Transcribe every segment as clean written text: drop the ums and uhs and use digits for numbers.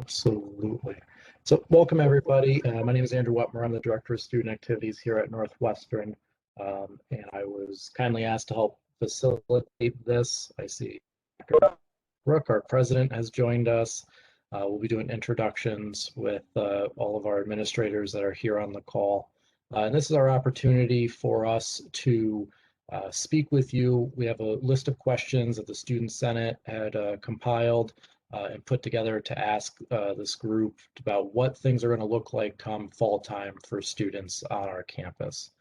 Absolutely. So welcome everybody. My name is Andrew Wetmer. I'm the Director of Student Activities here at Northwestern. And I was kindly asked to help facilitate this. I see Brooke, our president, has joined us. We'll be doing introductions with all of our administrators that are here on the call. And this is our opportunity for us to speak with you. We have a list of questions that the Student Senate had compiled and put together to ask this group about what things are going to look like come fall time for students on our campus.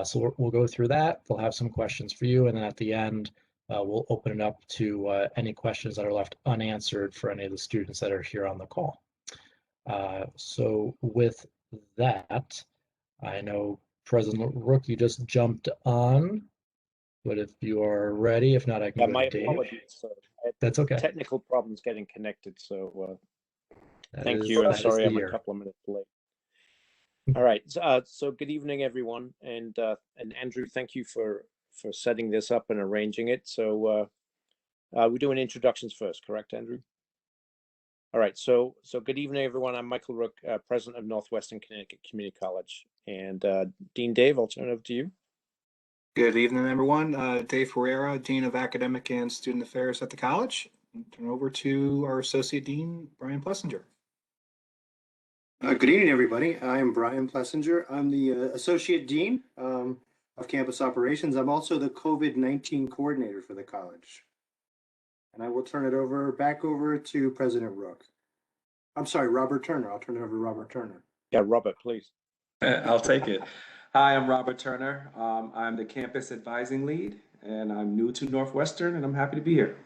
So we'll go through that. We'll have some questions for you, and then at the end, we'll open it up to any questions that are left unanswered for any of the students that are here on the call. So with that, I know President Rook, you just jumped on, but if you are ready, if not, I can go to Dave. Apologies, sir. That's okay. Technical problems getting connected, so thank you, and sorry I'm a couple of minutes late. All right, so good evening, everyone, and Andrew, thank you for setting this up and arranging it. So we're doing introductions first, correct, Andrew? All right, so good evening, everyone. I'm Michael Rook, president of Northwestern Connecticut Community College, and Dean Dave, I'll turn it over to you. Good evening, everyone. Dave Ferreira, Dean of Academic and Student Affairs at the college. Turn over to our Associate Dean, Brian Plessinger. Good evening, everybody. I'm Brian Plessinger. I'm the Associate Dean of Campus Operations. I'm also the COVID-19 coordinator for the college. And I will turn it back over to President Rook. I'm sorry, Robert Turner. I'll turn it over to Robert Turner. Yeah, Robert, please. I'll take it. Hi, I'm Robert Turner. I'm the campus advising lead, and I'm new to Northwestern, and I'm happy to be here.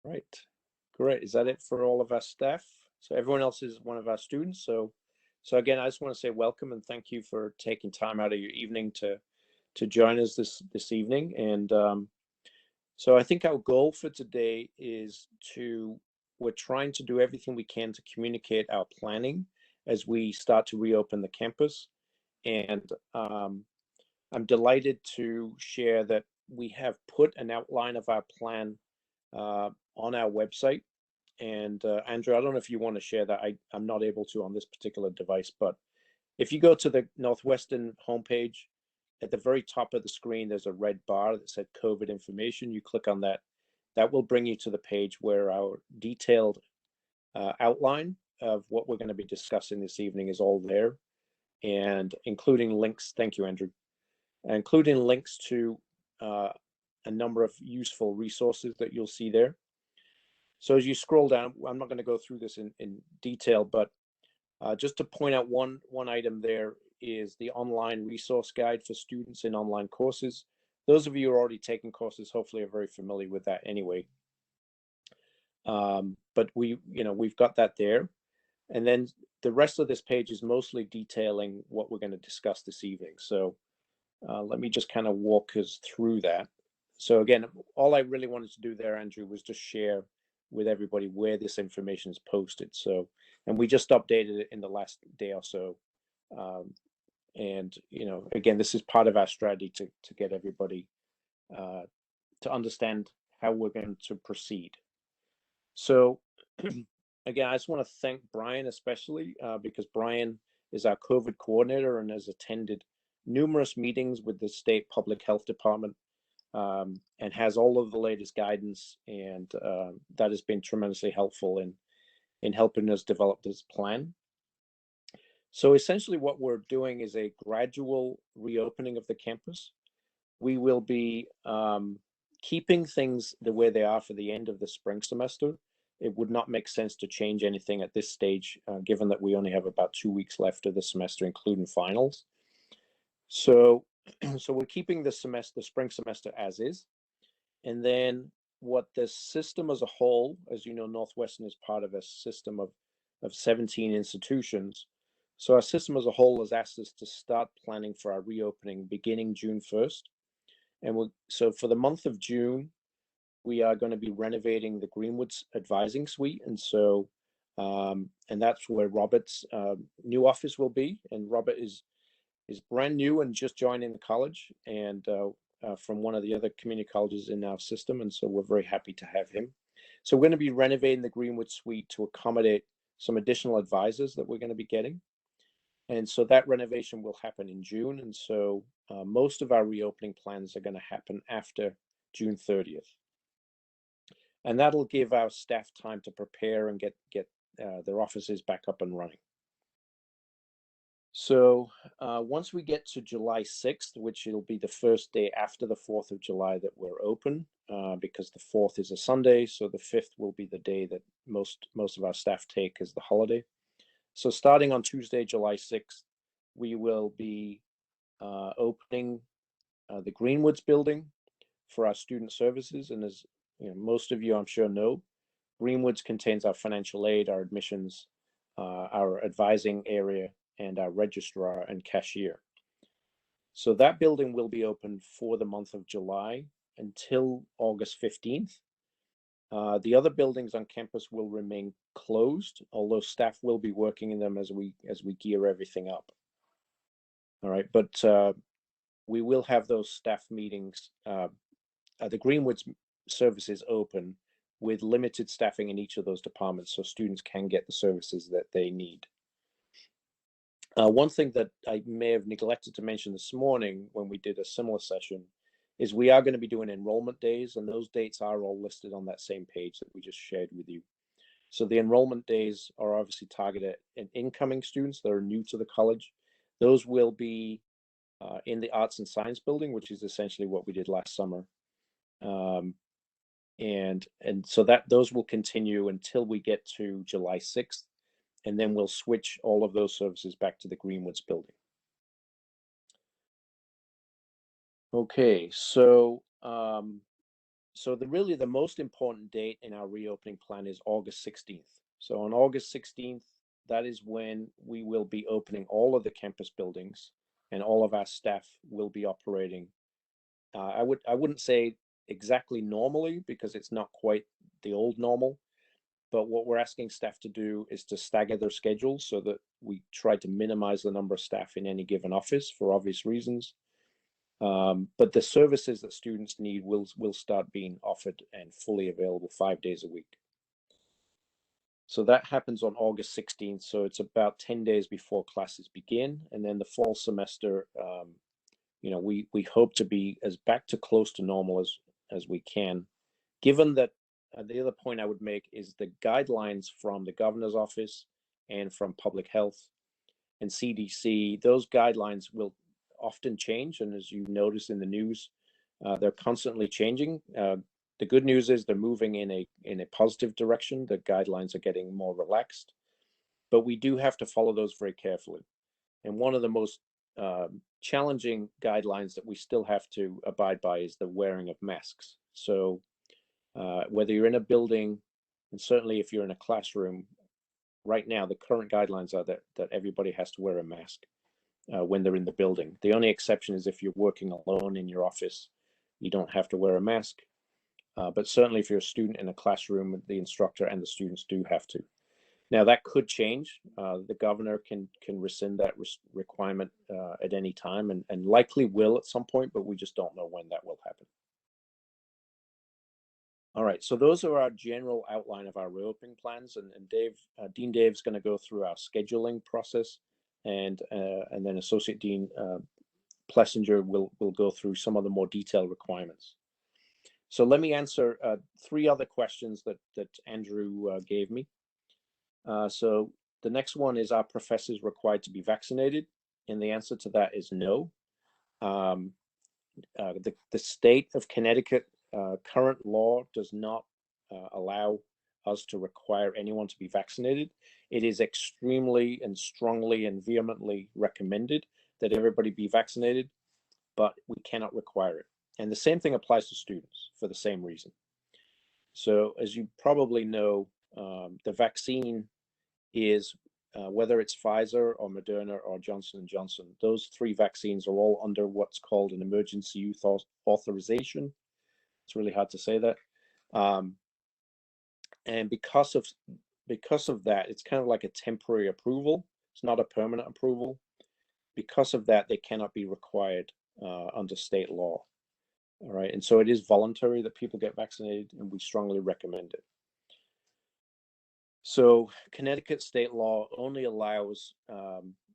Right, great. Is that it for all of our staff? So everyone else is one of our students. So again, I just want to say welcome and thank you for taking time out of your evening to join us this evening. And so I think our goal for today is we're trying to do everything we can to communicate our planning as we start to reopen the campus. And I'm delighted to share that we have put an outline of our plan on our website. And Andrew, I don't know if you want to share that. I'm not able to on this particular device, but if you go to the Northwestern homepage, at the very top of the screen, there's a red bar that said COVID information. You click on that. That will bring you to the page where our detailed outline of what we're going to be discussing this evening is all there, and including links. Thank you, Andrew. Including links to a number of useful resources that you'll see there. So as you scroll down, I'm not going to go through this in detail, but just to point out one item there is the online resource guide for students in online courses. Those of you who are already taking courses hopefully are very familiar with that anyway. But we've got that there. And then the rest of this page is mostly detailing what we're going to discuss this evening. So let me just kind of walk us through that. So again, all I really wanted to do there, Andrew, was just share with everybody where this information is posted. So, and we just updated it in the last day or so. And, again, this is part of our strategy to get everybody to understand how we're going to proceed. So again, I just want to thank Brian especially because Brian is our COVID coordinator and has attended numerous meetings with the state public health department and has all of the latest guidance, and that has been tremendously helpful in helping us develop this plan. So essentially what we're doing is a gradual reopening of the campus. We will be keeping things the way they are for the end of the spring semester. It would not make sense to change anything at this stage, given that we only have about 2 weeks left of the semester, including finals. So we're keeping the spring semester as is. And then what the system as a whole, as you know, Northwestern is part of a system of 17 institutions. So our system as a whole has asked us to start planning for our reopening beginning June 1st. And so for the month of June, we are going to be renovating the Greenwoods advising suite. And so, and that's where Robert's new office will be. And Robert is brand new and just joining the college, and from one of the other community colleges in our system. And so we're very happy to have him. So we're going to be renovating the Greenwood Suite to accommodate some additional advisors that we're going to be getting. And so that renovation will happen in June. And so most of our reopening plans are going to happen after June 30th. And that'll give our staff time to prepare and get their offices back up and running. So once we get to July 6th, which it'll be the first day after the 4th of July that we're open, because the 4th is a Sunday, so the 5th will be the day that most of our staff take as the holiday. So starting on Tuesday, July 6th, we will be opening the Greenwoods building for our student services. And as you know, most of you, I'm sure, know, Greenwoods contains our financial aid, our admissions, our advising area, and our registrar and cashier. So that building will be open for the month of July until August 15th. The other buildings on campus will remain closed, although staff will be working in them as we gear everything up. All right, but we will have those staff meetings, the Greenwoods services open with limited staffing in each of those departments so students can get the services that they need. One thing that I may have neglected to mention this morning when we did a similar session is we are going to be doing enrollment days, and those dates are all listed on that same page that we just shared with you. So the enrollment days are obviously targeted at incoming students that are new to the college. Those will be in the Arts and Science building, which is essentially what we did last summer. And so those will continue until we get to July 6th, and then we'll switch all of those services back to the Greenwoods building. Okay, so really the most important date in our reopening plan is August 16th. So on August 16th, that is when we will be opening all of the campus buildings, and all of our staff will be operating. I wouldn't say exactly normally, because it's not quite the old normal, but what we're asking staff to do is to stagger their schedules so that we try to minimize the number of staff in any given office for obvious reasons. But the services that students need will start being offered and fully available 5 days a week. So that happens on August 16th. So it's about 10 days before classes begin. And then the fall semester, we hope to be as back to close to normal as we can. Given that the other point I would make is the guidelines from the governor's office and from public health and CDC, those guidelines will often change. And as you notice in the news, they're constantly changing. The good news is they're moving in a positive direction. The guidelines are getting more relaxed, but we do have to follow those very carefully. And one of the most challenging guidelines that we still have to abide by is the wearing of masks. So whether you're in a building, and certainly if you're in a classroom, right now the current guidelines are that everybody has to wear a mask when they're in the building. The only exception is if you're working alone in your office, you don't have to wear a mask. But certainly if you're a student in a classroom, the instructor and the students do have to. Now that could change. The governor can rescind that requirement at any time, and likely will at some point, but we just don't know when that will happen. All right, so those are our general outline of our reopening plans, and Dean Dave's going to go through our scheduling process, and then Associate Dean Plessinger will go through some of the more detailed requirements. So let me answer 3 other questions that Andrew gave me. So the next one is, are professors required to be vaccinated? And the answer to that is no. The state of Connecticut current law does not allow us to require anyone to be vaccinated. It is extremely and strongly and vehemently recommended that everybody be vaccinated, but we cannot require it. And the same thing applies to students for the same reason. So as you probably know, the vaccine is, whether it's Pfizer or Moderna or Johnson & Johnson, those 3 vaccines are all under what's called an emergency use authorization. It's really hard to say that. And because of that, it's kind of like a temporary approval. It's not a permanent approval. Because of that, they cannot be required under state law. All right, and so it is voluntary that people get vaccinated, and we strongly recommend it. So Connecticut state law only allows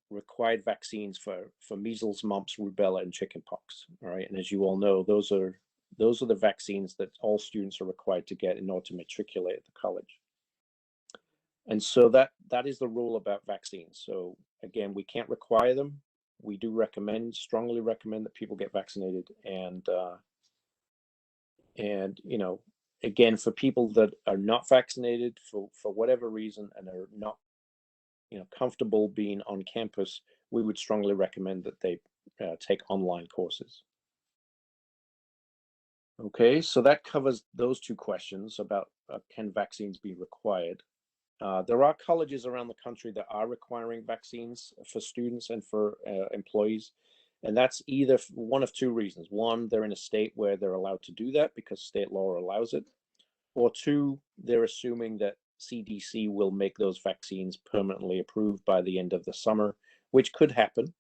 required vaccines for measles, mumps, rubella, and chickenpox. All right, and as you all know, those are the vaccines that all students are required to get in order to matriculate at the college. And so that is the rule about vaccines. So again, we can't require them. We do strongly recommend that people get vaccinated. And you know, again, for people that are not vaccinated for whatever reason and are not, you know, comfortable being on campus, we would strongly recommend that they take online courses. Okay, so that covers those two questions about can vaccines be required. There are colleges around the country that are requiring vaccines for students and for employees. And that's either one of two reasons. One, they're in a state where they're allowed to do that because state law allows it. Or two, they're assuming that CDC will make those vaccines permanently approved by the end of the summer, which could happen.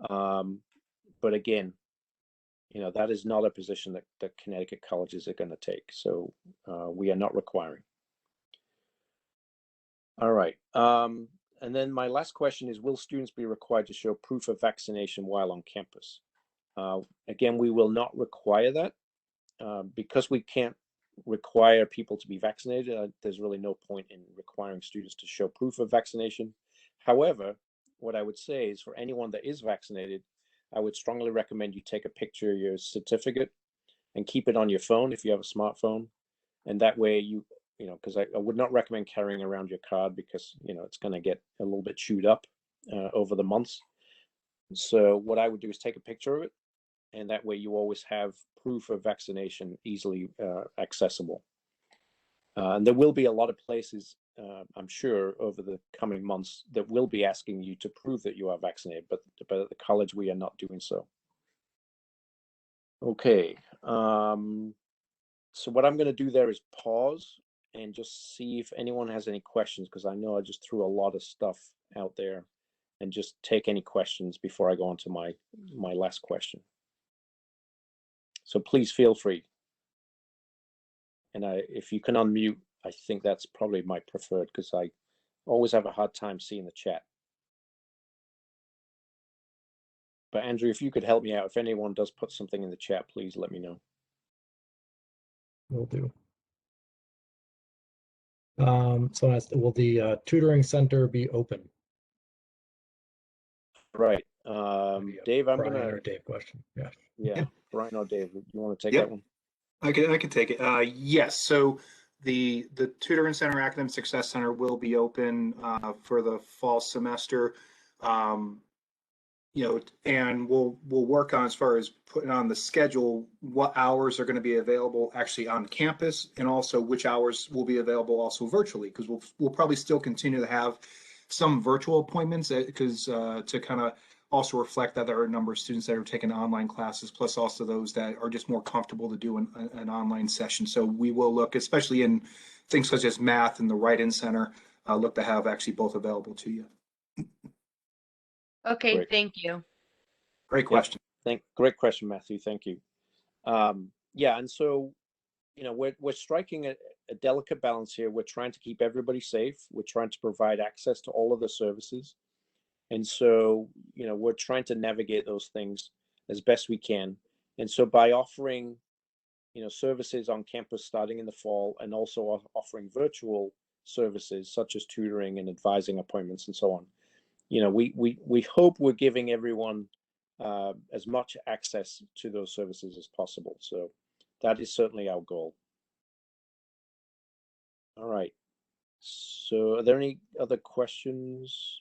But again, you know, that is not a position that Connecticut colleges are going to take. So we are not requiring. All right. And then my last question is, will students be required to show proof of vaccination while on campus? Again, we will not require that because we can't require people to be vaccinated. There's really no point in requiring students to show proof of vaccination. However, what I would say is for anyone that is vaccinated, I would strongly recommend you take a picture of your certificate and keep it on your phone if you have a smartphone. And that way you know, because I would not recommend carrying around your card because, you know, it's going to get a little bit chewed up over the months. So what I would do is take a picture of it, and that way you always have proof of vaccination easily accessible. And there will be a lot of places, I'm sure, over the coming months that will be asking you to prove that you are vaccinated, but at the college we are not doing so. Okay. So what I'm going to do there is pause and just see if anyone has any questions, because I know I just threw a lot of stuff out there, and just take any questions before I go on to my last question. So please feel free. And if you can unmute, I think that's probably my preferred, because I always have a hard time seeing the chat. But Andrew, if you could help me out, if anyone does put something in the chat, please let me know. Will do. So will the tutoring center be open? Right. Dave, I'm Brian gonna. or Dave question. Yeah. Yeah, Brian or Dave, you want to take Yep. that one? I can take it. Yes. So the Tutoring Center Academic Success Center will be open for the fall semester. You know, and we'll work on, as far as putting on the schedule, what hours are going to be available actually on campus, and also which hours will be available also virtually, because we'll probably still continue to have some virtual appointments because to kind of also reflect that there are a number of students that are taking online classes, plus also those that are just more comfortable to do an online session. So we will look, especially in things such as math and the write-in center, look to have actually both available to you. Okay, Great. thank you. Great question. Great question, Matthew. Thank you. Yeah, and so, you know, we're striking a delicate balance here. We're trying to keep everybody safe. We're trying to provide access to all of the services. And so, you know, we're trying to navigate those things as best we can. And so by offering, you know, services on campus starting in the fall, and also offering virtual services such as tutoring and advising appointments and so on, you know, we hope we're giving everyone as much access to those services as possible. So that is certainly our goal. All right. So are there any other questions?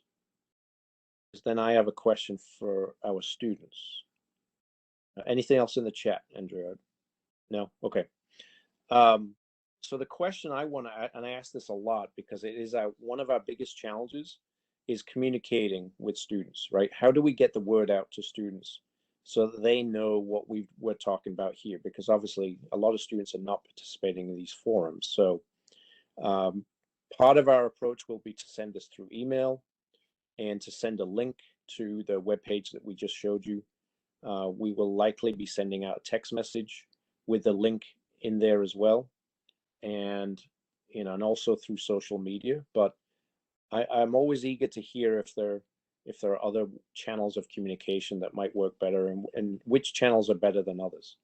Then I have a question for our students. Anything else in the chat, Andrea? No? Okay. So the question I want to, and I ask this a lot because it is one of our biggest challenges, is communicating with students, right? How do we get the word out to students so that they know what we're talking about here? Because obviously a lot of students are not participating in these forums. So part of our approach will be to send this through email and to send a link to the webpage that we just showed you. We will likely be sending out a text message with the link in there as well. And you know, and also through social media. But I'm always eager to hear if there are other channels of communication that might work better, and which channels are better than others.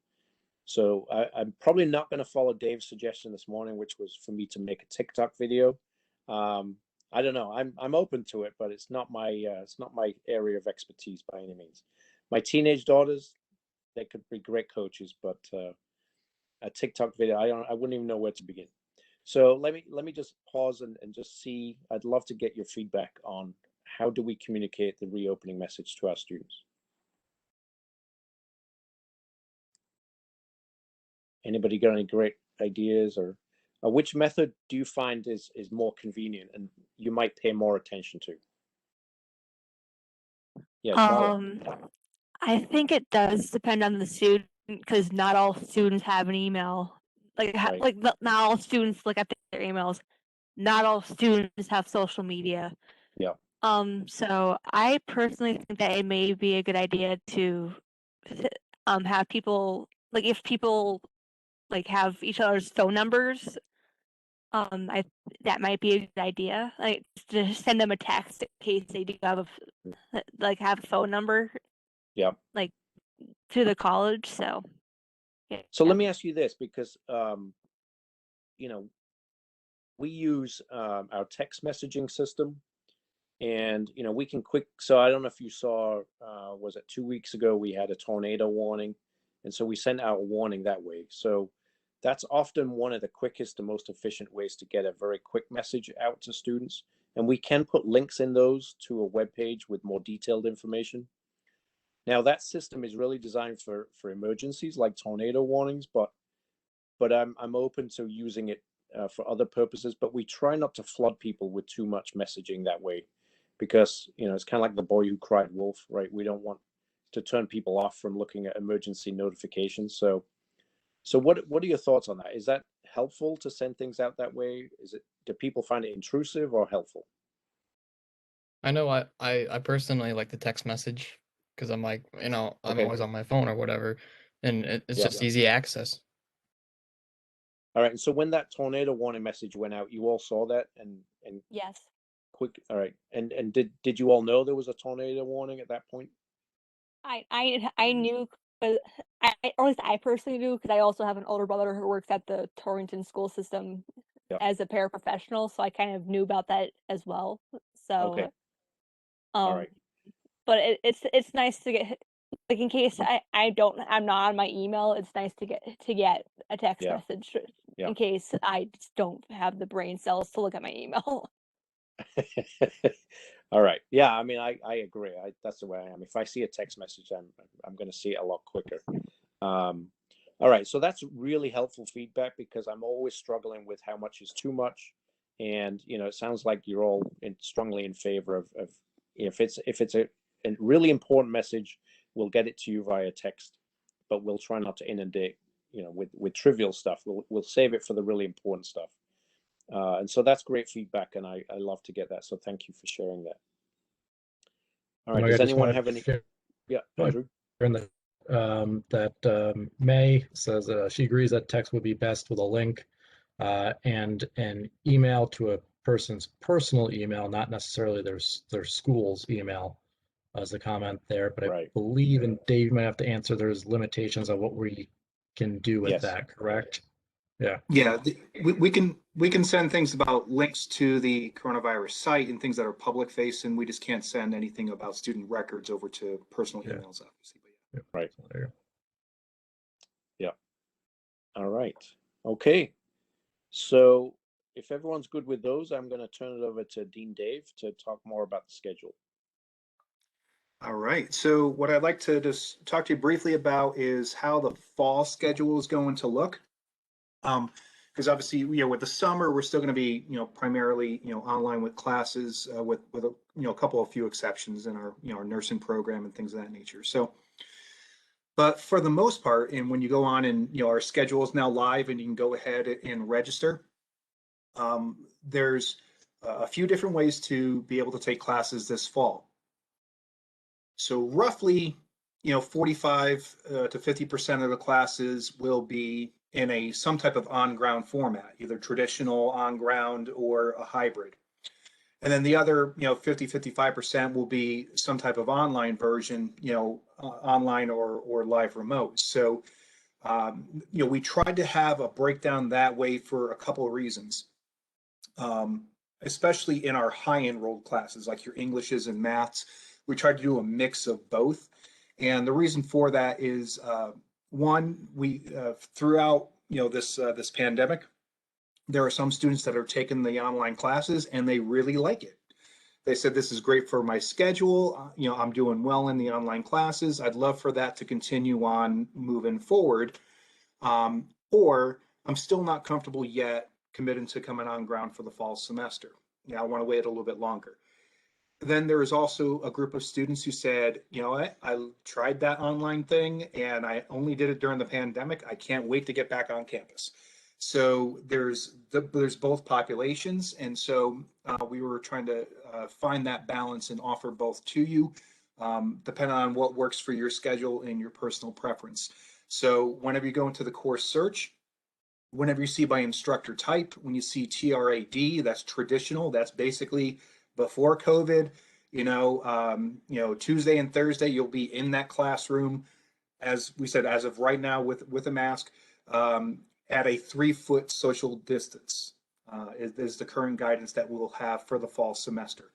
So I'm probably not going to follow Dave's suggestion this morning, which was for me to make a TikTok video. I don't know. I'm open to it, but it's not my area of expertise by any means. My teenage daughters, they could be great coaches, but a TikTok video, I wouldn't even know where to begin. So let me just pause and just see. I'd love to get your feedback on how do we communicate the reopening message to our students. Anybody got any great ideas, or which method do you find is more convenient and you might pay more attention to? Yeah, Charlotte. I think it does depend on the student because not all students have an email. Like, Right. not all students look at their emails. Not all students have social media. Yeah. So I personally think that it may be a good idea to have people, like, if people like have each other's phone numbers, I that might be a good idea. Like, to send them a text in case they do have have a phone number. Yeah. Like, to the college. So yeah. So let me ask you this, because you know, we use our text messaging system, and you know, we can so I don't know if you saw, was it 2 weeks ago we had a tornado warning, and so we sent out a warning that way. So that's often one of the quickest and most efficient ways to get a very quick message out to students, and we can put links in those to a web page with more detailed information. Now that system is really designed for emergencies like tornado warnings, but I'm open to using it for other purposes. But we try not to flood people with too much messaging that way, because you know, it's kind of like the boy who cried wolf, right? We don't want to turn people off from looking at emergency notifications. So what are your thoughts on that? Is that helpful to send things out that way? Do people find it intrusive or helpful? I know I personally like the text message because I'm like, I'm Okay. always on my phone or whatever, and it's Yeah. just easy access. All right. And so when that tornado warning message went out, you all saw that and Yes. quick. All right. And did you all know there was a tornado warning at that point? I knew, but or at least I personally knew because I also have an older brother who works at the Torrington school system Yep. as a paraprofessional, so I kind of knew about that as well. So Okay. All right. but it's nice to get, like, in case I'm not on my email, it's nice to get a text Yeah. message Yeah. in case I just don't have the brain cells to look at my email. All right. Yeah. I mean, I agree. That's the way I am. If I see a text message, I'm going to see it a lot quicker. All right. So that's really helpful feedback, because I'm always struggling with how much is too much. And, you know, it sounds like you're all strongly in favor of if it's a really important message, we'll get it to you via text, but we'll try not to inundate, you know, with trivial stuff. We'll save it for the really important stuff. And so that's great feedback, and I love to get that. So thank you for sharing that. All right. Mike, Does I just anyone wanted have to any? share Yeah, Andrew. in that May says she agrees that text would be best with a link and an email to a person's personal email, not necessarily their school's email, as a comment there. But I Right. believe, and Dave, you might have to answer, there's limitations on what we can do with Yes. that, correct? Yeah. Yeah, we can send things about links to the coronavirus site and things that are public facing. We just can't send anything about student records over to personal Yeah. emails, obviously. But yeah. Right. So there you go. Yeah. All right. Okay. So if everyone's good with those, I'm going to turn it over to Dean Dave to talk more about the schedule. All right. So what I'd like to just talk to you briefly about is how the fall schedule is going to look. Because obviously, with the summer, we're still going to be, primarily, online with classes, with a couple of few exceptions in our, our nursing program and things of that nature. So, but for the most part, and when you go on and, our schedule is now live and you can go ahead and register, there's a few different ways to be able to take classes this fall. So roughly, 45 to 50% of the classes will be in some type of on-ground format, either traditional on-ground or a hybrid. And then the other, 55% will be some type of online version, online or live remote. So, we tried to have a breakdown that way for a couple of reasons, especially in our high enrolled classes, like your Englishes and maths. We tried to do a mix of both. And the reason for that is, one, we throughout this pandemic, there are some students that are taking the online classes and they really like it. They said, this is great for my schedule. I'm doing well in the online classes. I'd love for that to continue on moving forward. Or I'm still not comfortable yet committing to coming on ground for the fall semester. I want to wait a little bit longer. Then there is also a group of students who said, I tried that online thing and I only did it during the pandemic. I can't wait to get back on campus. So there's both populations. And so we were trying to find that balance and offer both to you, depending on what works for your schedule and your personal preference. So whenever you go into the course search, whenever you see by instructor type, when you see TRAD, that's traditional, that's basically before COVID, Tuesday and Thursday, you'll be in that classroom, as we said, as of right now with a mask, at a 3-foot social distance is the current guidance that we'll have for the fall semester.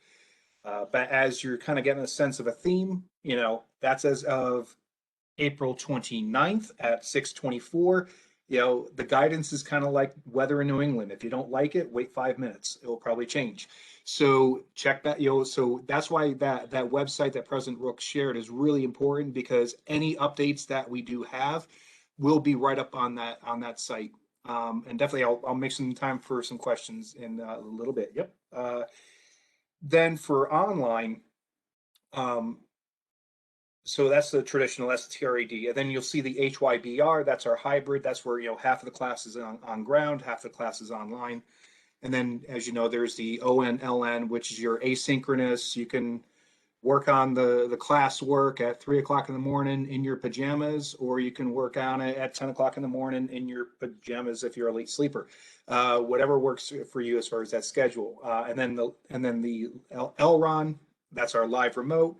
But as you're kind of getting a sense of a theme, that's as of April 29th at 6:24. The guidance is kind of like weather in New England. If you don't like it, wait 5 minutes. It will probably change. So check that, so that's why that website that President Rooks shared is really important, because any updates that we do have will be right up on that site. And definitely I'll make some time for some questions in a little bit. Yep. Then for online, so that's the traditional, that's the TRAD. And then you'll see the HYBR, that's our hybrid. That's where, half of the class is on ground, half the class is online. And then, as you know, there's the ONLN, which is your asynchronous. You can work on the class work at 3 o'clock in the morning in your pajamas, or you can work on it at 10 o'clock in the morning in your pajamas if you're a late sleeper. Whatever works for you as far as that schedule. And then the LRON, that's our live remote.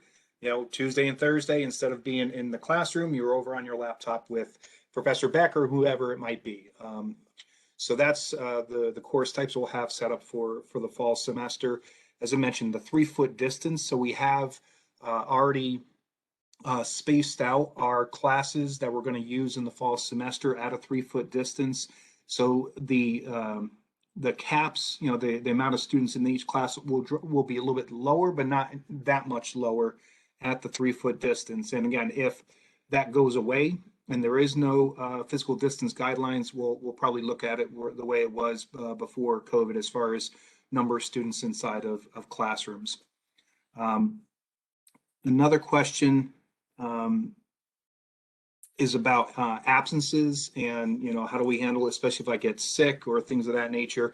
Tuesday and Thursday, instead of being in the classroom, you're over on your laptop with Professor Beck or whoever it might be. So that's the course types we'll have set up for the fall semester. As I mentioned, the 3-foot distance. So we have already spaced out our classes that we're going to use in the fall semester at a 3-foot distance. So the caps, the amount of students in each class will be a little bit lower, but not that much lower at the 3-foot distance. And again, if that goes away and there is no physical distance guidelines, we'll probably look at it the way it was before COVID, as far as number of students inside of classrooms. Another question is about absences and, how do we handle it, especially if I get sick or things of that nature.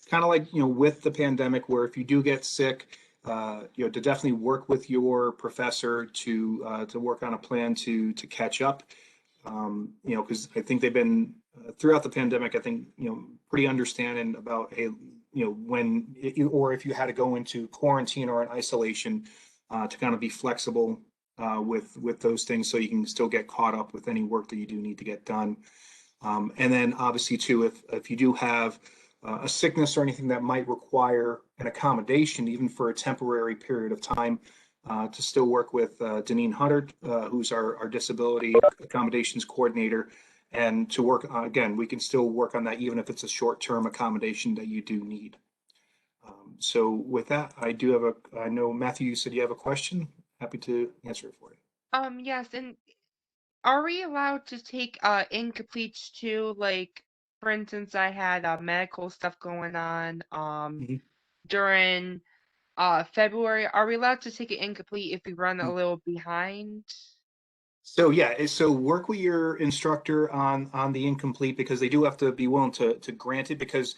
Kind of like, with the pandemic, where if you do get sick, to definitely work with your professor to work on a plan to catch up. Because I think they've been throughout the pandemic, I think, pretty understanding about, hey, when or if you had to go into quarantine or an isolation, to kind of be flexible with those things, so you can still get caught up with any work that you do need to get done. And then obviously too, if you do have a sickness or anything that might require an accommodation, even for a temporary period of time, to still work with Deneen Hunter, who's our disability accommodations coordinator, and to work again, we can still work on that even if it's a short-term accommodation that you do need. So with that, I know Matthew, you said you have a question. Happy to answer it for you. Yes, and are we allowed to take incompletes too? Like, for instance, I had medical stuff going on during February. Are we allowed to take it incomplete if we run a little behind? So yeah, so work with your instructor on the incomplete, because they do have to be willing to grant it, because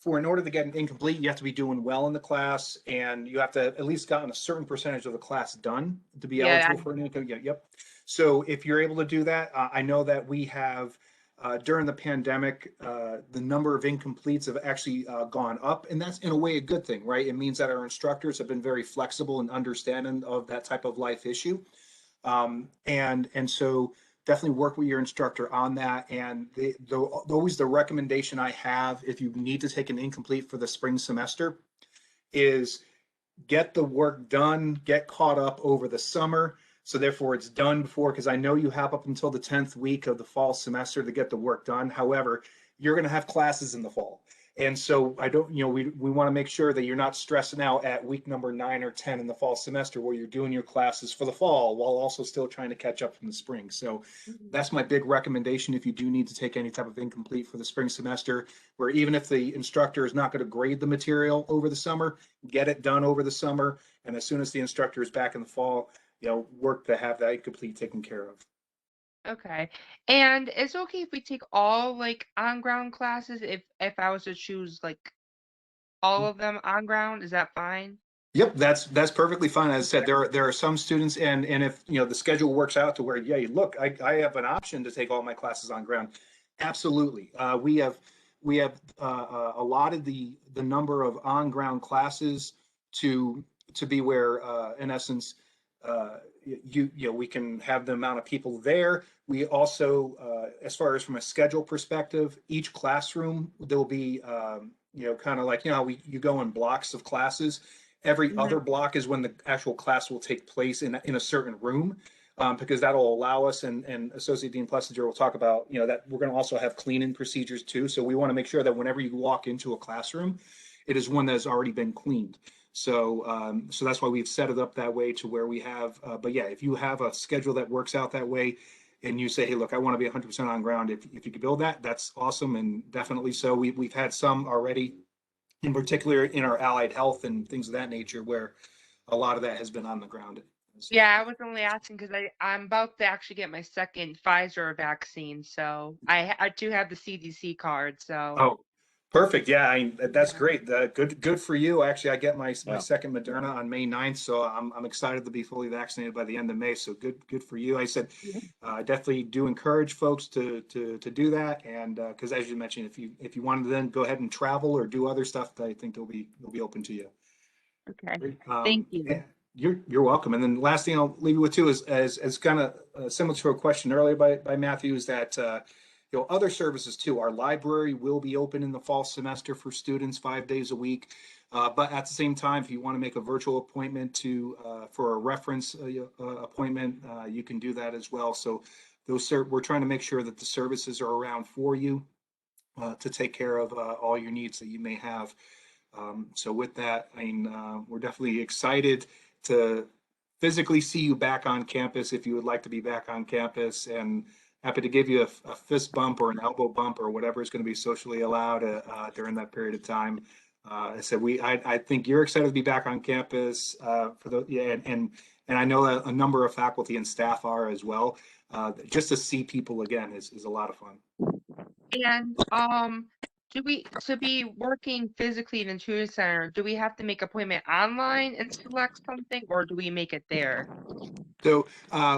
in order to get an incomplete, you have to be doing well in the class, and you have to at least gotten a certain percentage of the class done to be eligible for an income. Yeah, yep. So if you're able to do that, I know that we have during the pandemic, the number of incompletes have actually gone up, and that's in a way a good thing, right? It means that our instructors have been very flexible and understanding of that type of life issue. And so definitely work with your instructor on that. And always the recommendation I have, if you need to take an incomplete for the spring semester, is get the work done, get caught up over the summer. So therefore it's done before, because I know you have up until the 10th week of the fall semester to get the work done. However, you're going to have classes in the fall. And so I don't, we want to make sure that you're not stressing out at week number 9 or 10 in the fall semester where you're doing your classes for the fall while also still trying to catch up from the spring. So that's my big recommendation if you do need to take any type of incomplete for the spring semester, where even if the instructor is not going to grade the material over the summer, get it done over the summer. And as soon as the instructor is back in the fall, work to have that incomplete taken care of. Okay. And it's okay if we take all like on ground classes if I was to choose like all of them on ground, is that fine? Yep, that's perfectly fine. As I said, there are some students, and if the schedule works out to where, yeah, look, I have an option to take all my classes on ground. Absolutely, we have allotted the number of on ground classes to be where, in essence, we can have the amount of people there. We also, as far as from a schedule perspective, each classroom there will be kind of like you go in blocks of classes. Every other block is when the actual class will take place in a certain room, because that'll allow us, and Associate Dean Plessinger will talk about that we're going to also have cleaning procedures too. So we want to make sure that whenever you walk into a classroom, it is one that has already been cleaned. So so that's why we've set it up that way to where we have. But yeah, if you have a schedule that works out that way, and you say, hey, look, I want to be 100% on ground. If you could build that, that's awesome, and definitely so. We've had some already, in particular in our allied health and things of that nature, where a lot of that has been on the ground. Yeah, I was only asking because I'm about to actually get my second Pfizer vaccine, so I do have the CDC card. So Oh, perfect. Yeah, that's great. Good for you. Actually, I get my Yeah. second Moderna on May 9th, so I'm excited to be fully vaccinated by the end of May. So good for you. I said, I definitely do encourage folks to do that, and because as you mentioned, if you wanted to then go ahead and travel or do other stuff, I think they'll be open to you. okay, Great. thank you. Yeah, you're welcome. And then last thing I'll leave you with too is as kind of similar to a question earlier by Matthew, is that other services too. Our library will be open in the fall semester for students 5 days a week. But at the same time, if you want to make a virtual appointment for a reference appointment, you can do that as well. So we're trying to make sure that the services are around for you to take care of all your needs that you may have. So with that, we're definitely excited to physically see you back on campus if you would like to be back on campus, and happy to give you a fist bump or an elbow bump or whatever is going to be socially allowed during that period of time. I said I think you're excited to be back on campus and I know a number of faculty and staff are as well. Just to see people again is a lot of fun. And do we to be working physically in the tutoring center? Do we have to make appointment online and select something, or do we make it there? So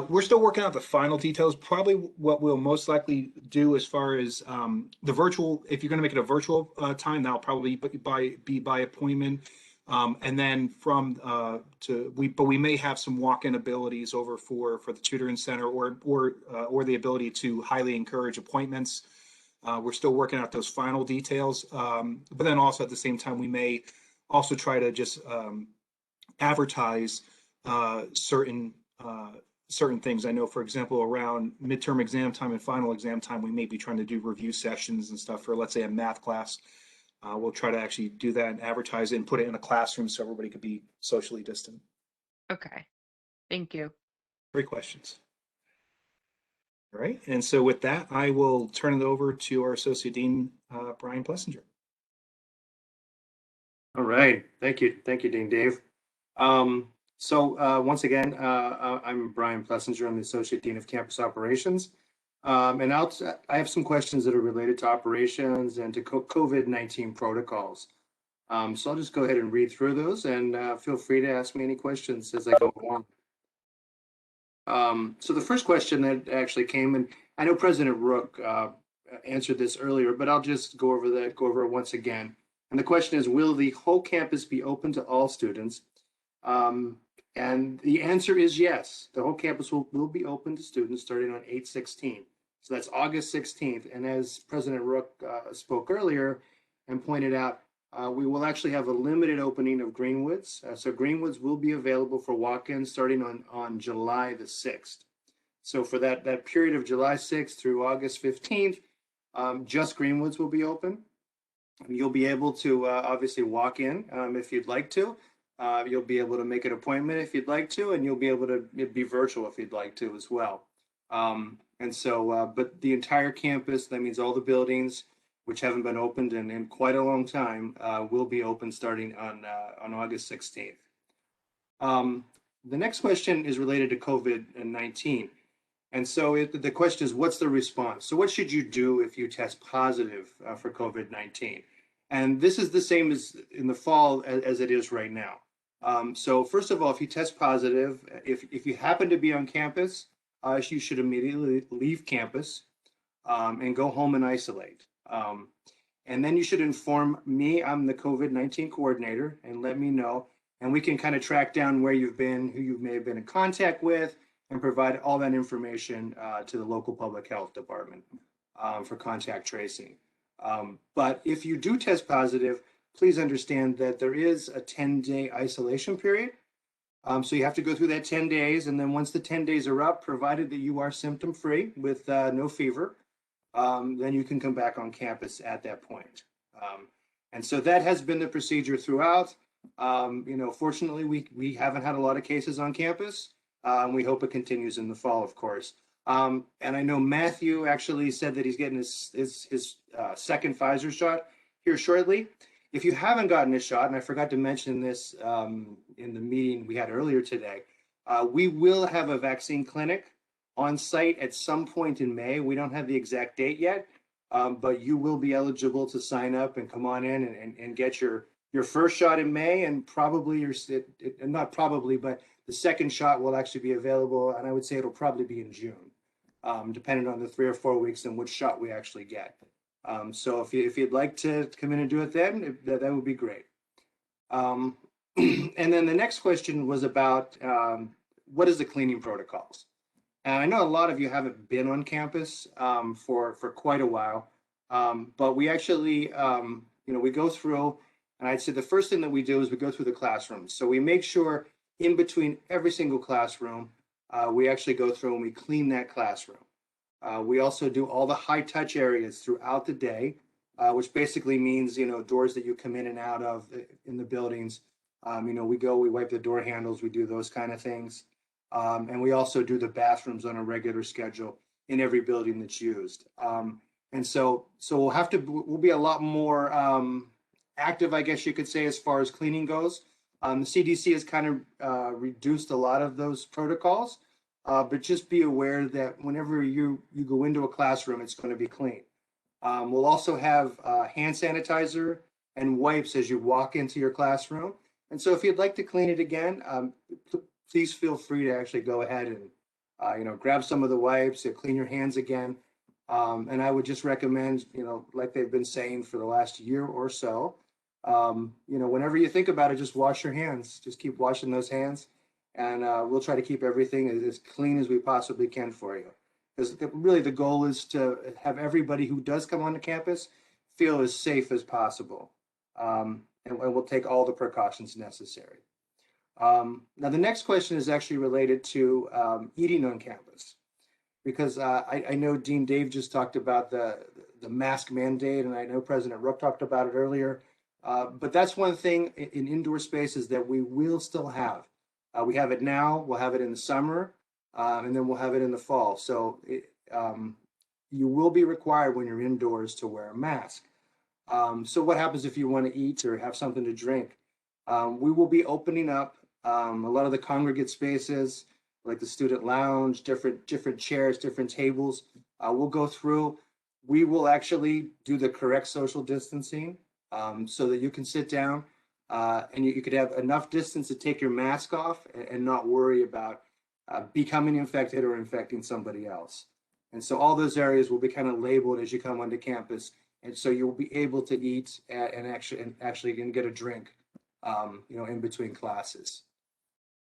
we're still working out the final details. Probably what we'll most likely do as far as the virtual, if you're going to make it a virtual time, that'll probably be by appointment. And then but we may have some walk-in abilities over for the tutoring center or the ability to highly encourage appointments. We're still working out those final details. But then also at the same time, we may also try to just advertise certain things. I know, for example, around midterm exam time and final exam time, we may be trying to do review sessions and stuff for, let's say, a math class. We'll try to actually do that and advertise it and put it in a classroom so everybody could be socially distant. Okay, thank you. Great questions. All right, and so with that, I will turn it over to our Associate Dean, Brian Plessinger. All right, thank you, Dean Dave. So once again, I'm Brian Plessinger. I'm the Associate Dean of Campus Operations. And I have some questions that are related to operations and to COVID-19 protocols. So I'll just go ahead and read through those, and feel free to ask me any questions as I go along. So the first question that actually came, and I know President Rook answered this earlier, but I'll just go over it once again. And the question is, will the whole campus be open to all students? And the answer is yes. The whole campus will be open to students starting on 8/16. So that's August 16th. And as President Rook spoke earlier and pointed out, we will actually have a limited opening of Greenwoods. So Greenwoods will be available for walk-ins starting on July the 6th. So for that period of July 6th through August 15th, just Greenwoods will be open. You'll be able to obviously walk in if you'd like to. You'll be able to make an appointment if you'd like to, and you'll be able to be virtual if you'd like to as well. But the entire campus, that means all the buildings which haven't been opened in quite a long time, will be open starting on August 16th. The next question is related to COVID-19. And so the question is, what's the response? So what should you do if you test positive for COVID-19? And this is the same as in the fall as it is right now. So first of all, if you test positive, if you happen to be on campus, you should immediately leave campus and go home and isolate. And then you should inform me, I'm the COVID-19 coordinator, and let me know. And we can kind of track down where you've been, who you may have been in contact with, and provide all that information to the local public health department for contact tracing. But if you do test positive, please understand that there is a 10-day isolation period. So you have to go through that 10 days. And then once the 10 days are up, provided that you are symptom-free with no fever, then you can come back on campus at that point. And so that has been the procedure throughout. Fortunately, we haven't had a lot of cases on campus. We hope it continues in the fall, of course. And I know Matthew actually said that he's getting his second Pfizer shot here shortly. If you haven't gotten a shot, and I forgot to mention this in the meeting we had earlier today, we will have a vaccine clinic on site at some point in May. We don't have the exact date yet, but you will be eligible to sign up and come on in and get your first shot in May, and probably not probably, but the second shot will actually be available, and I would say it'll probably be in June, depending on the 3 or 4 weeks and which shot we actually get. So if you'd like to come in and do it then, that would be great. And then the next question was about what is the cleaning protocols? And I know a lot of you haven't been on campus for quite a while, but we actually, we go through, and I'd say the first thing that we do is we go through the classrooms. So we make sure in between every single classroom, we actually go through and we clean that classroom. We also do all the high touch areas throughout the day, which basically means, doors that you come in and out of in the buildings. We wipe the door handles, we do those kind of things. And we also do the bathrooms on a regular schedule in every building that's used. And so we'll be a lot more active, I guess you could say, as far as cleaning goes. The CDC has kind of reduced a lot of those protocols, but just be aware that whenever you go into a classroom, it's going to be clean. We'll also have hand sanitizer and wipes as you walk into your classroom. And so if you'd like to clean it again, please feel free to actually go ahead and, grab some of the wipes, clean your hands again. And I would just recommend, like they've been saying for the last year or so, whenever you think about it, just wash your hands. Just keep washing those hands, and we'll try to keep everything as clean as we possibly can for you. Because really the goal is to have everybody who does come onto campus feel as safe as possible. And we'll take all the precautions necessary. Now, the next question is actually related to eating on campus, because I know Dean Dave just talked about the mask mandate, and I know President Rook talked about it earlier. But that's one thing in indoor spaces that we will still have. We have it now, we'll have it in the summer, and then we'll have it in the fall. So you will be required when you're indoors to wear a mask. So what happens if you want to eat or have something to drink? We will be opening up a lot of the congregate spaces, like the student lounge, different chairs, different tables. We'll go through. We will actually do the correct social distancing so that you can sit down and you could have enough distance to take your mask off and not worry about becoming infected or infecting somebody else. And so all those areas will be kind of labeled as you come onto campus. And so you'll be able to eat and actually can get a drink, in between classes.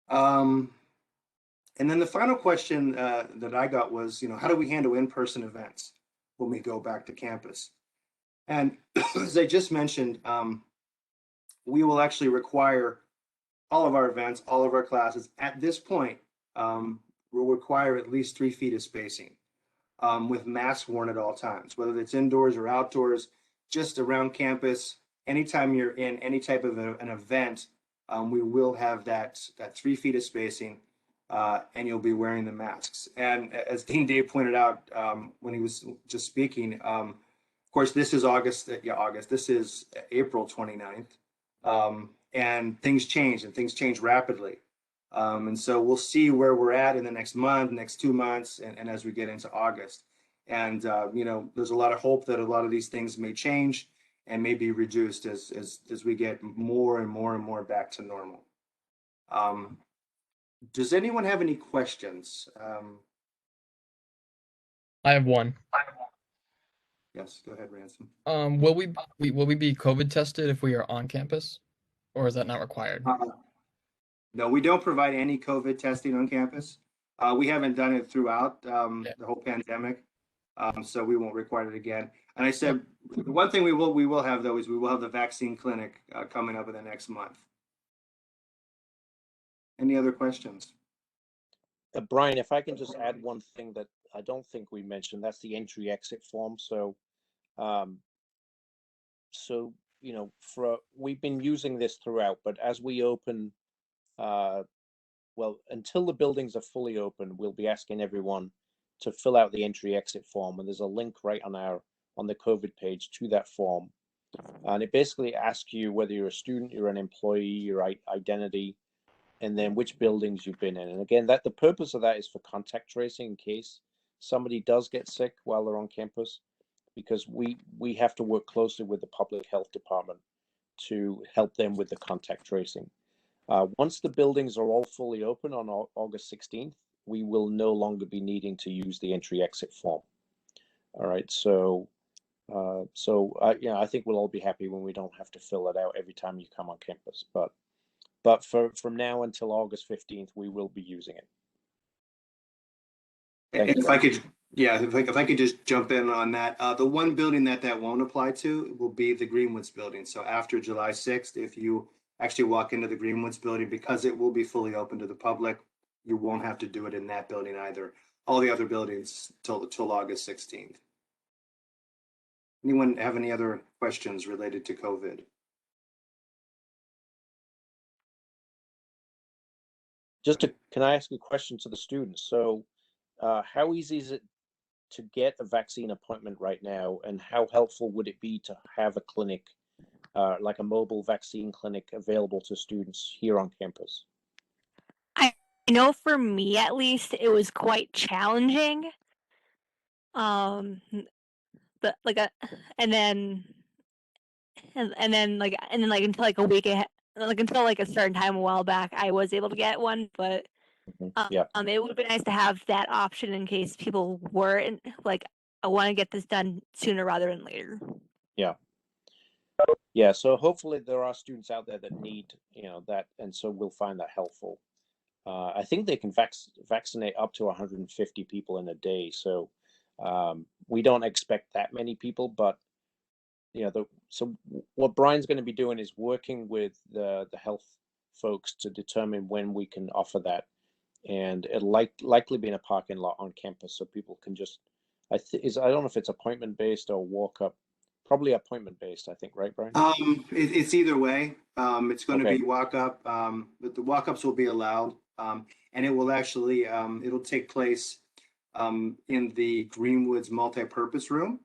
And then the final question that I got was, how do we handle in-person events when we go back to campus? And as I just mentioned, we will actually require all of our events, all of our classes at this point will require at least 3 feet of spacing with masks worn at all times, whether it's indoors or outdoors, just around campus. Anytime you're in any type of an event, we will have that 3 feet of spacing, and you'll be wearing the masks. And as Dean Dave pointed out when he was just speaking, of course, this is August. This is April 29th. And things change rapidly. And so we'll see where we're at in the next month, next 2 months, and as we get into August. And, there's a lot of hope that a lot of these things may change and may be reduced as we get more and more and more back to normal. Does anyone have any questions? I have one. Yes, go ahead, Ransom. Will we be COVID tested if we are on campus, or is that not required? No, we don't provide any COVID testing on campus. We haven't done it throughout the whole pandemic, so we won't require it again. And I said, the one thing we will have though is we will have the vaccine clinic coming up in the next month. Any other questions? Brian, if I can just add one thing that I don't think we mentioned, that's the entry exit form. So, we've been using this throughout, but as we open, until the buildings are fully open, we'll be asking everyone to fill out the entry exit form. And there's a link right on the COVID page to that form. And it basically asks you whether you're a student, you're an employee, your identity, and then which buildings you've been in. And again, the purpose of that is for contact tracing in case somebody does get sick while they're on campus, because we have to work closely with the public health department to help them with the contact tracing. Once the buildings are all fully open on August 16th, we will no longer be needing to use the entry exit form. All right, so I think we'll all be happy when we don't have to fill it out every time you come on campus. But from now until August 15th, we will be using it. And if I could just jump in on that, the one building that won't apply to will be the Greenwoods building. So after July 6th, if you actually walk into the Greenwoods building, because it will be fully open to the public, you won't have to do it in that building either. All the other buildings till August 16th. Anyone have any other questions related to COVID? Can I ask a question to the students? So how easy is it to get a vaccine appointment right now? And how helpful would it be to have a clinic, like a mobile vaccine clinic available to students here on campus? I know for me at least, it was quite challenging. But and then until like a week ahead, until like a certain time a while back, I was able to get one. But Yeah. it would be nice to have that option in case people weren't like, I want to get this done sooner rather than later. Yeah. So hopefully there are students out there that need that, and so we'll find that helpful. I think they can vaccinate up to 150 people in a day. So we don't expect that many people, but so what Brian's going to be doing is working with the health folks to determine when we can offer that, and it'll likely be in a parking lot on campus, so people can just I don't know if it's appointment based or walk up. Probably appointment based, I think, right, Brian? It's either way. It's going to Okay. be walk up, but the walk ups will be allowed, and it will actually it'll take place in the Greenwoods multi-purpose room.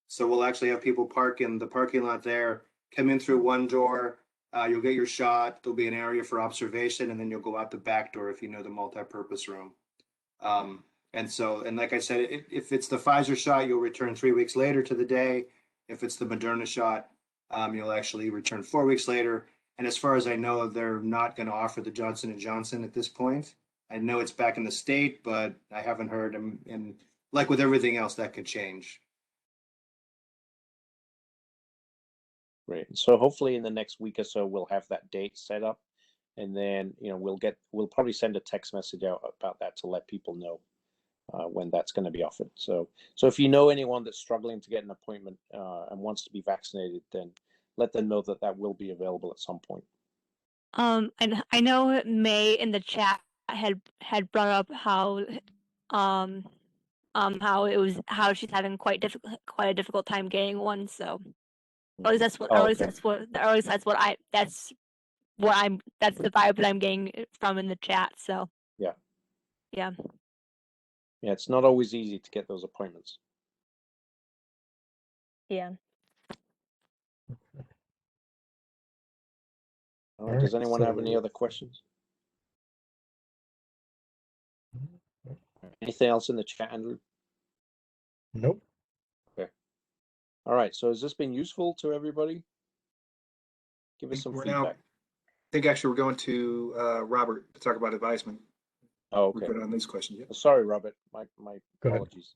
So we'll actually have people park in the parking lot there, come in through one door. You'll get your shot. There'll be an area for observation, and then you'll go out the back door if you know the multi-purpose room. And like I said, if it's the Pfizer shot, you'll return 3 weeks later to the day. If it's the Moderna shot, you'll actually return 4 weeks later. And as far as I know, they're not going to offer the Johnson & Johnson at this point. I know it's back in the state, but I haven't heard in like with everything else, that could change. Great. So hopefully in the next week or so, we'll have that date set up, and then, you know, we'll probably send a text message out about that to let people know when that's going to be offered. So if you know anyone that's struggling to get an appointment and wants to be vaccinated, then let them know that that will be available at some point. And I know May in the chat had brought up how how she's having quite a difficult time getting one. So at least that's what Oh, at least okay. that's that's the vibe that I'm getting from in the chat. So Yeah. yeah. Yeah, it's not always easy to get those appointments. Yeah. All right. Does anyone have any other questions? Anything else in the chat, Andrew? Nope. Okay. All right. So has this been useful to everybody? Give us some We're feedback. now, I think actually we're going to Robert to talk about advisement. Oh, We're okay. good on these questions. Yeah. Sorry, Robert. My Go ahead. apologies.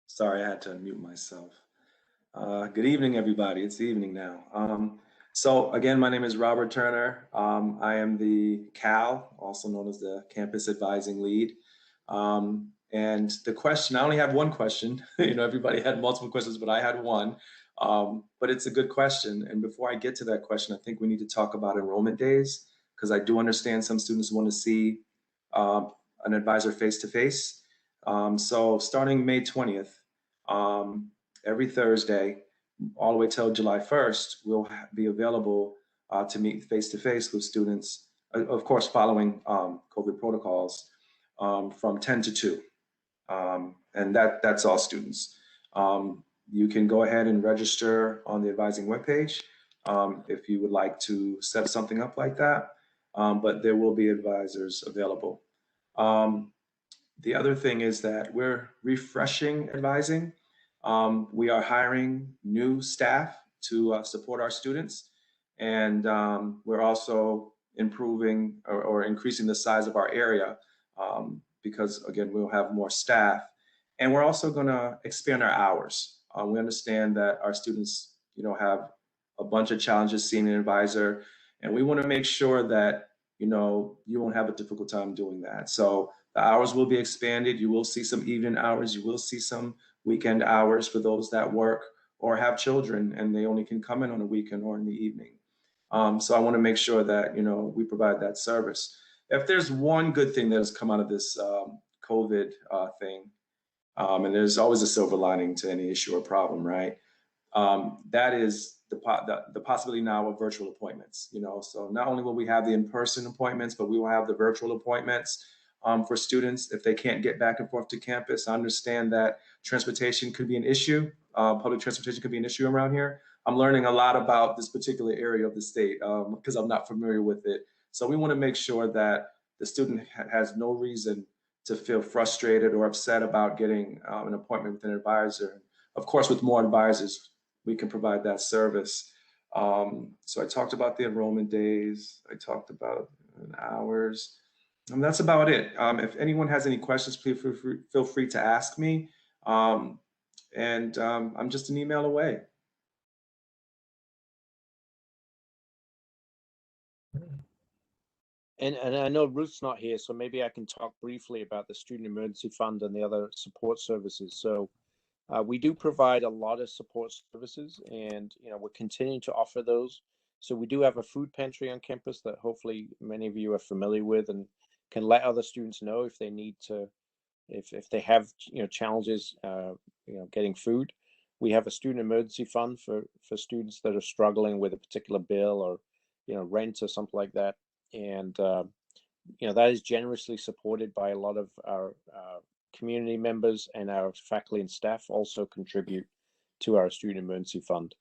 Sorry, I had to unmute myself. Good evening, everybody. It's evening now. So again, my name is Robert Turner. I am the CAL, also known as the Campus Advising Lead. And the question, I only have one question. You know, everybody had multiple questions, but I had one. But it's a good question. And before I get to that question, I think we need to talk about enrollment days, because I do understand some students want to see an advisor face-to-face. So starting May 20th, every Thursday, all the way till July 1st, we'll be available to meet face-to-face with students, of course, following COVID protocols, from 10 to 2. And that's all students. You can go ahead and register on the advising webpage if you would like to set something up like that, but there will be advisors available. The other thing is that we're refreshing advising. We are hiring new staff to support our students, and we're also improving or increasing the size of our area because, again, we'll have more staff. And we're also going to expand our hours. We understand that our students, you know, have a bunch of challenges seeing an advisor, and we want to make sure that, you know, you won't have a difficult time doing that. So the hours will be expanded. You will see some evening hours. You will see some weekend hours for those that work or have children and they only can come in on a weekend or in the evening. So I want to make sure that, you know, we provide that service. If there's one good thing that has come out of this COVID thing, and there's always a silver lining to any issue or problem, right? That is the possibility now of virtual appointments. You know, so not only will we have the in-person appointments, but we will have the virtual appointments for students if they can't get back and forth to campus. I understand that transportation could be an issue. Public transportation could be an issue around here. I'm learning a lot about this particular area of the state because I'm not familiar with it. So we want to make sure that the student has no reason to feel frustrated or upset about getting an appointment with an advisor. Of course, with more advisors, we can provide that service. So I talked about the enrollment days. I talked about hours. And that's about it. If anyone has any questions, please feel free to ask me. I'm just an email away. And I know Ruth's not here, so maybe I can talk briefly about the Student Emergency Fund and the other support services. So we do provide a lot of support services, and you know, we're continuing to offer those. So we do have a food pantry on campus that hopefully many of you are familiar with and can let other students know if they need to, if they have, you know, challenges, you know, getting food. We have a student emergency fund for students that are struggling with a particular bill or, you know, rent or something like that. And you know, that is generously supported by a lot of our community members, and our faculty and staff also contribute to our student emergency fund.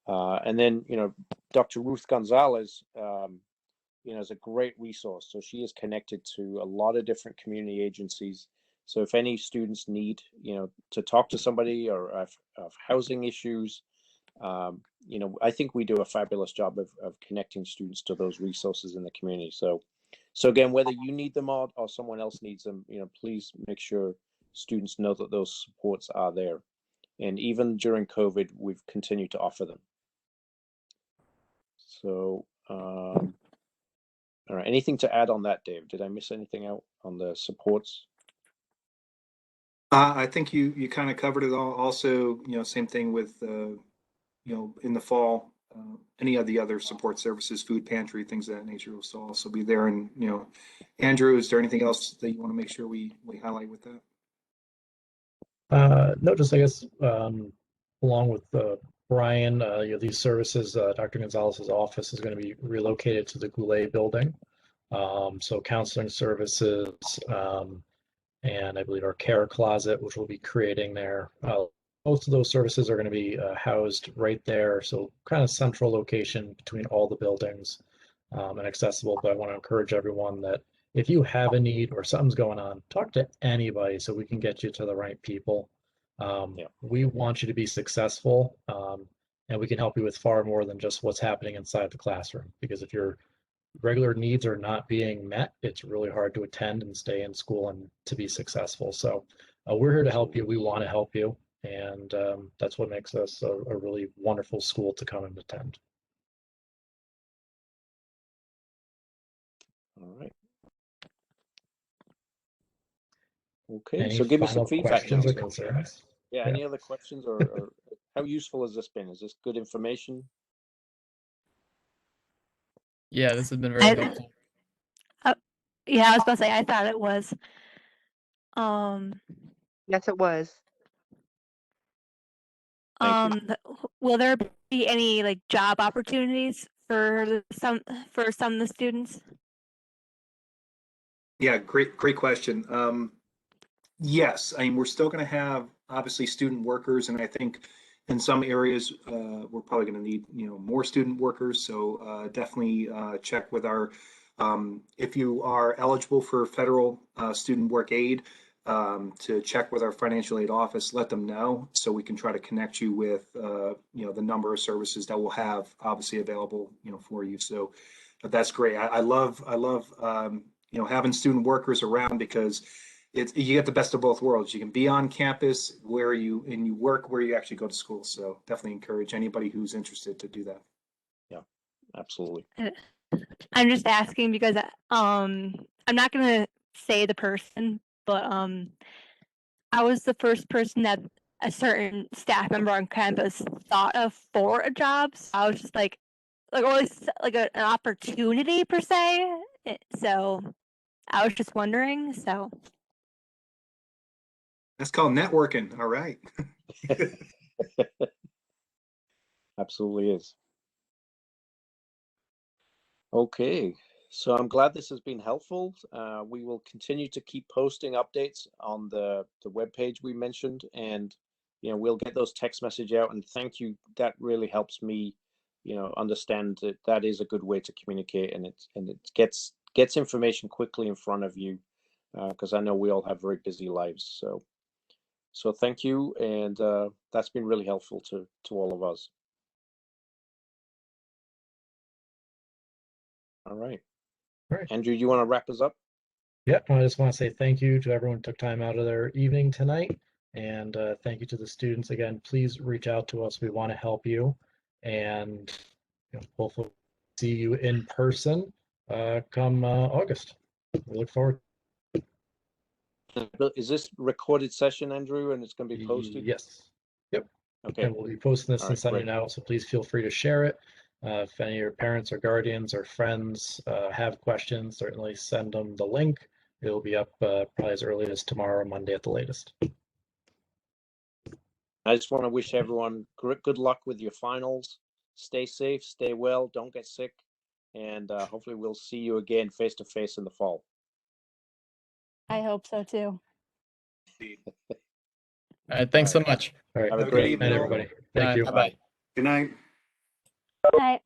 And then, you know, Dr. Ruth Gonzalez, you know, is a great resource. So she is connected to a lot of different community agencies. So if any students need, you know, to talk to somebody or have housing issues, you know, I think we do a fabulous job of connecting students to those resources in the community. So again, whether you need them or someone else needs them, you know, please make sure students know that those supports are there. And even during COVID, we've continued to offer them. So, all right, anything to add on that, Dave? Did I miss anything out on the supports? I think you kind of covered it all. Also, you know, same thing with, you know, in the fall, any of the other support services, food pantry, things of that nature will still also be there. And, you know, Andrew, is there anything else that you want to make sure we highlight with that? No, just I guess along with Brian, you know, these services, Dr. Gonzalez's office is going to be relocated to the Goulet building. So counseling services, and I believe our care closet, which we'll be creating there. Most of those services are going to be housed right there. So kind of central location between all the buildings, and accessible. But I want to encourage everyone that if you have a need or something's going on, talk to anybody so we can get you to the right people. Yeah. We want you to be successful, and we can help you with far more than just what's happening inside the classroom. Because if your regular needs are not being met, it's really hard to attend and stay in school and to be successful. So we're here to help you. We want to help you. And that's what makes us a really wonderful school to come and attend. All right. Okay, Any so give me some final feedback now. questions or concerns? Yeah, any other questions or how useful has this been? Is this good information? Yeah, this has been very helpful. Yeah, I was about to say, I thought it was. Yes, it was. Thank you. Will there be any like job opportunities for some of the students? Yeah, great question. Yes, I mean, we're still going to have obviously student workers, and I think in some areas we're probably going to need, you know, more student workers. So definitely check with our, if you are eligible for federal student work aid, to check with our financial aid office, let them know so we can try to connect you with, you know, the number of services that we'll have obviously available, you know, for you. So that's great. I love, you know, having student workers around because you get the best of both worlds. You can be on campus where you work where you actually go to school. So definitely encourage anybody who's interested to do that. Yeah, absolutely. I'm just asking because I'm not gonna say the person, but I was the first person that a certain staff member on campus thought of for a job. So I was just like always like an opportunity per se. So I was just wondering. So That's called networking. All right. Absolutely is. Okay, so I'm glad this has been helpful. We will continue to keep posting updates on the webpage we mentioned, and you know, we'll get those text message out. And thank you. That really helps me, you know, understand that that is a good way to communicate, and it gets information quickly in front of you, because I know we all have very busy lives. So thank you, and that's been really helpful to all of us. All right. All right. Andrew, you want to wrap us up? Yep, I just want to say thank you to everyone who took time out of their evening tonight. And thank you to the students. Again, please reach out to us. We want to help you. And you know, hopefully see you in person come August. We look forward. Is this recorded session, Andrew, and it's going to be posted? Yes. Yep. Okay. And we'll be posting this All and right, sending great. it out. So please feel free to share it. If any of your parents or guardians or friends have questions, certainly send them the link. It'll be up probably as early as tomorrow, Monday at the latest. I just want to wish everyone good luck with your finals. Stay safe, stay well, don't get sick, and hopefully we'll see you again face to face in the fall. I hope so too. All right, thanks so much. All right. Have a Have a great good evening, evening, everybody. All Thank right, you. bye-bye. Good night. Bye.